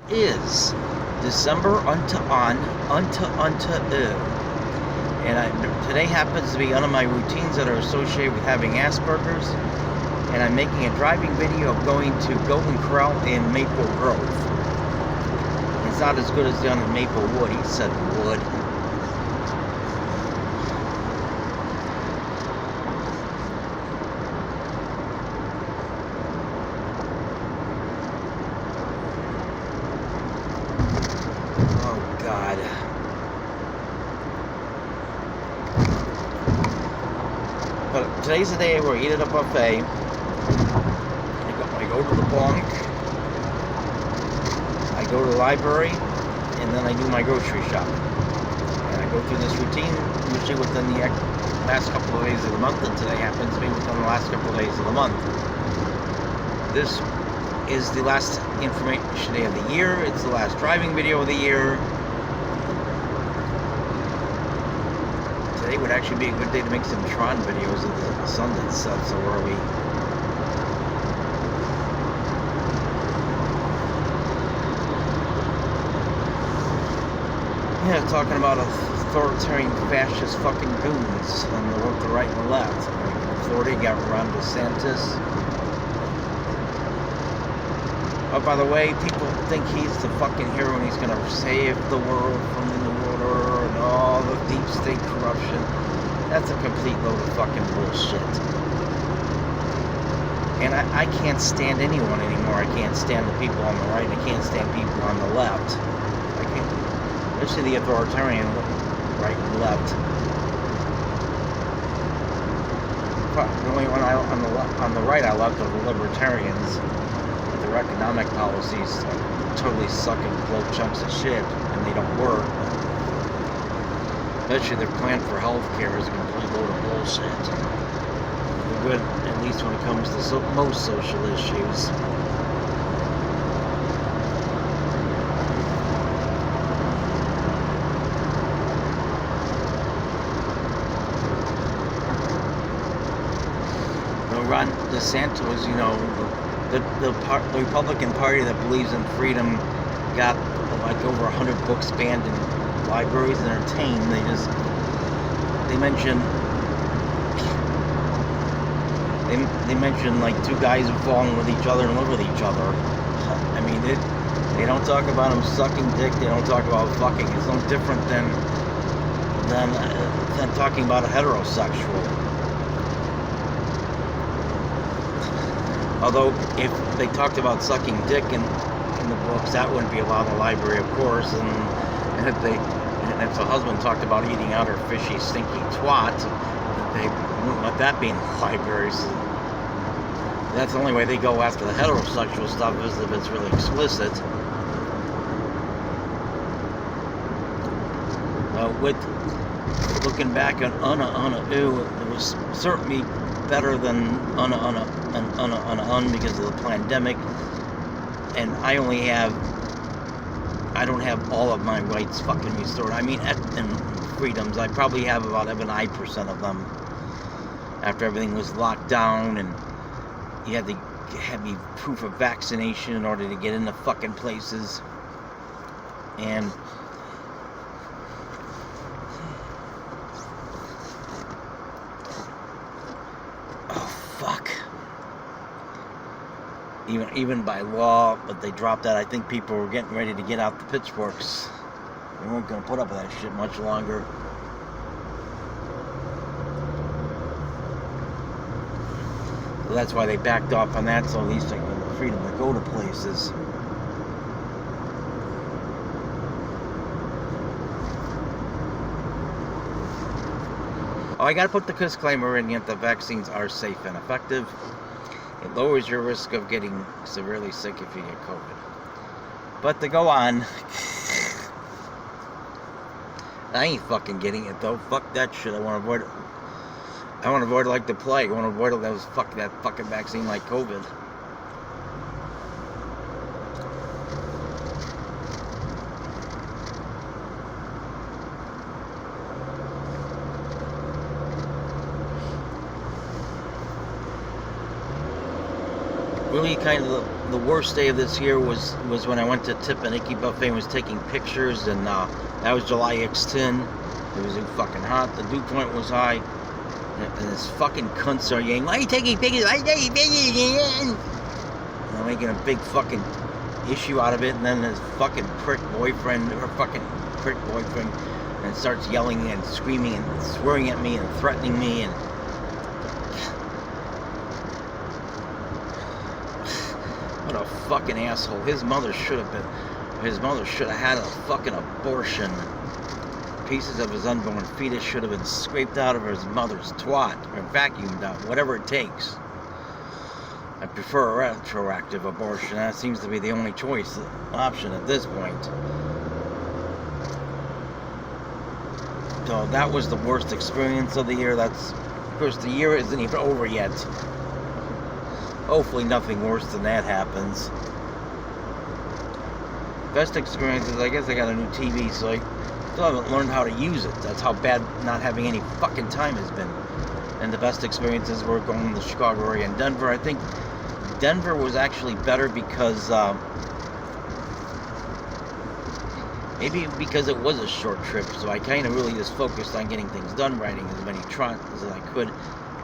is December and today happens to be one of my routines that are associated with having Asperger's, and I'm making a driving video of going to Golden Corral in Maple Grove. It's not as good as down in Maplewood. He said wood. Oh God. But today's the day where I eat at a buffet. I go to the bank, I go to the library, and then I do my grocery shop. And I go through this routine usually within the last couple of days of the month, and today happens to be within the last couple of days of the month. This is the last information day of the year. It's the last driving video of the year. Today would actually be a good day to make some Tron videos of the sun that sets so early. Yeah, talking about authoritarian fascist fucking goons on the right and the left. Like in Florida, you got Ron DeSantis. Oh, by the way, people think he's the fucking hero and he's gonna save the world from the New World Order and all the deep state corruption. That's a complete load of fucking bullshit. And I can't stand anyone anymore. I can't stand the people on the right, and I can't stand people on the left. I can't, especially the authoritarian right and left. The only one on the right I love are the libertarians. Their economic policies totally suck and blow chunks of shit, and they don't work. Especially their plan for healthcare is a complete load of bullshit. They're good, at least when it comes to most social issues. Ron DeSantis, the Republican Party that believes in freedom got like over 100 books banned in libraries and entertained. They mention like two guys who fall in with each other and live with each other. I mean, they don't talk about them sucking dick. They don't talk about fucking. It's no different than talking about a heterosexual. Although, if they talked about sucking dick in the books, that wouldn't be allowed in the library, of course. And if the husband talked about eating out her fishy, stinky twat, they wouldn't let that be in the libraries. That's the only way they go after the heterosexual stuff, is if it's really explicit. With looking back on it was certainly better than because of the pandemic, and I don't have all of my rights fucking restored. I mean, and freedoms, I probably have about 7% of them after everything was locked down, and you had to have your proof of vaccination in order to get into fucking places, and even by law, but they dropped that. I think people were getting ready to get out the pitchforks. They weren't going to put up with that shit much longer. So that's why they backed off on that, so at least I get the freedom to go to places. Oh, I gotta put the disclaimer in that the vaccines are safe and effective. It lowers your risk of getting severely sick if you get COVID. But to go on, I ain't fucking getting it though. Fuck that shit. I want to avoid it. I want to avoid it like the plague. I want to avoid it that fucking vaccine like COVID. Really kind of the worst day of this year was when I went to Tip and Icky Buffet and was taking pictures, and that was July X10. It was fucking hot. The dew point was high, and this fucking cunt started yelling, "Why are you taking pictures? Why are you taking pictures?" And I'm making a big fucking issue out of it, and then his fucking prick boyfriend, and starts yelling and screaming and swearing at me and threatening me, and what a fucking asshole. His mother should have had a fucking abortion. Pieces of his unborn fetus should have been scraped out of his mother's twat, or vacuumed out, whatever it takes. I prefer a retroactive abortion. That seems to be the only option at this point. So that was the worst experience of the year. Of course, the year isn't even over yet. Hopefully nothing worse than that happens. Best experiences, I guess I got a new TV, so I still haven't learned how to use it. That's how bad not having any fucking time has been. And the best experiences were going to the Chicago area and Denver. I think Denver was actually better because maybe because it was a short trip, so I kind of really just focused on getting things done, writing as many trunks as I could.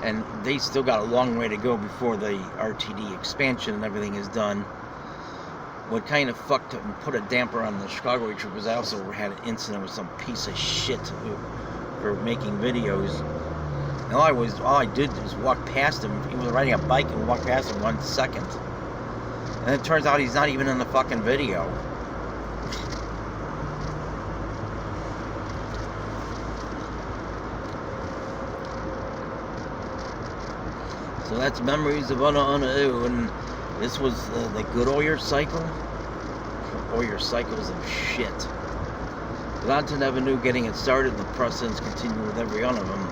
And they still got a long way to go before the RTD expansion and everything is done. What kind of fucked up and put a damper on the Chicago trip was I also had an incident with some piece of shit for making videos. And all I did was walk past him. He was riding a bike and walked past him 1 second. And it turns out he's not even in the fucking video. So that's memories of Una'u, and this was the good Oyer cycle. Oyer cycles of shit. Lawton Avenue getting it started, the precedents continue with every one of them.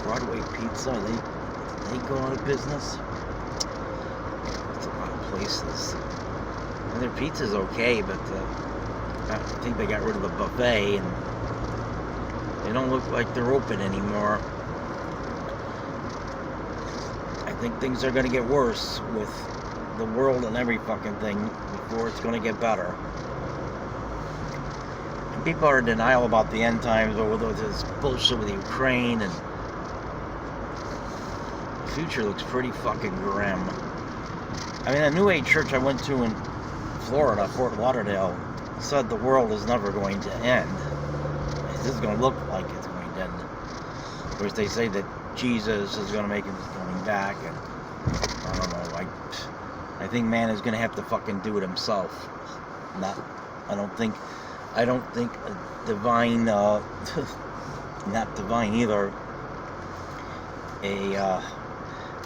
Broadway Pizza, they go out of business. That's a lot of places. And their pizza's okay, but I think they got rid of the buffet, and they don't look like they're open anymore. I think things are going to get worse with the world and every fucking thing before it's going to get better. And people are in denial about the end times or with this bullshit with Ukraine, and the future looks pretty fucking grim. I mean, a New Age church I went to in Florida, Fort Lauderdale, said the world is never going to end. It's just going to look like it's going to end. Of course, they say that Jesus is going to make him coming back, and I don't know. I think man is going to have to fucking do it himself. I don't think a divine, not divine either, a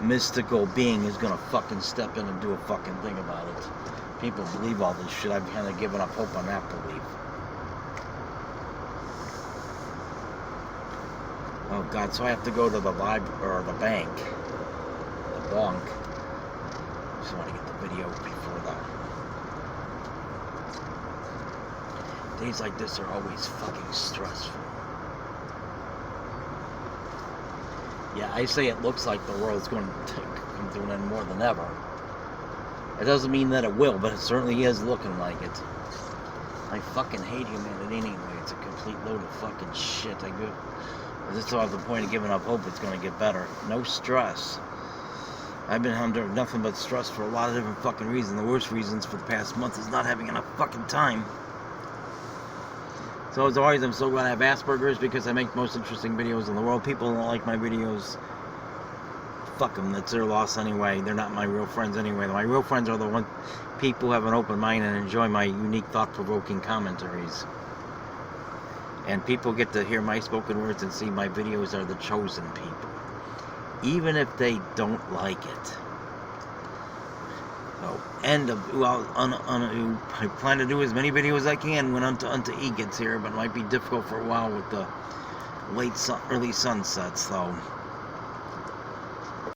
mystical being is going to fucking step in and do a fucking thing about it. People believe all this shit. I've kind of given up hope on that belief. Oh God, so I have to go to the library, or the bank, the bonk. Just want to get the video before that. Days like this are always fucking stressful. Yeah, I say it looks like the world's going to come to an end more than ever. It doesn't mean that it will, but it certainly is looking like it. I fucking hate humanity anyway. It's a complete load of fucking shit. I just don't have the point of giving up hope it's going to get better. No stress. I've been under nothing but stress for a lot of different fucking reasons. The worst reasons for the past month is not having enough fucking time. So as always, I'm so glad I have Asperger's, because I make the most interesting videos in the world. People don't like my videos. Fuck them. That's their loss anyway. They're not my real friends anyway. My real friends are the people who have an open mind and enjoy my unique, thought-provoking commentaries. And people get to hear my spoken words and see my videos are the chosen people, even if they don't like it. So, I plan to do as many videos as I can when Unto E gets here, but it might be difficult for a while with the early sunsets, though.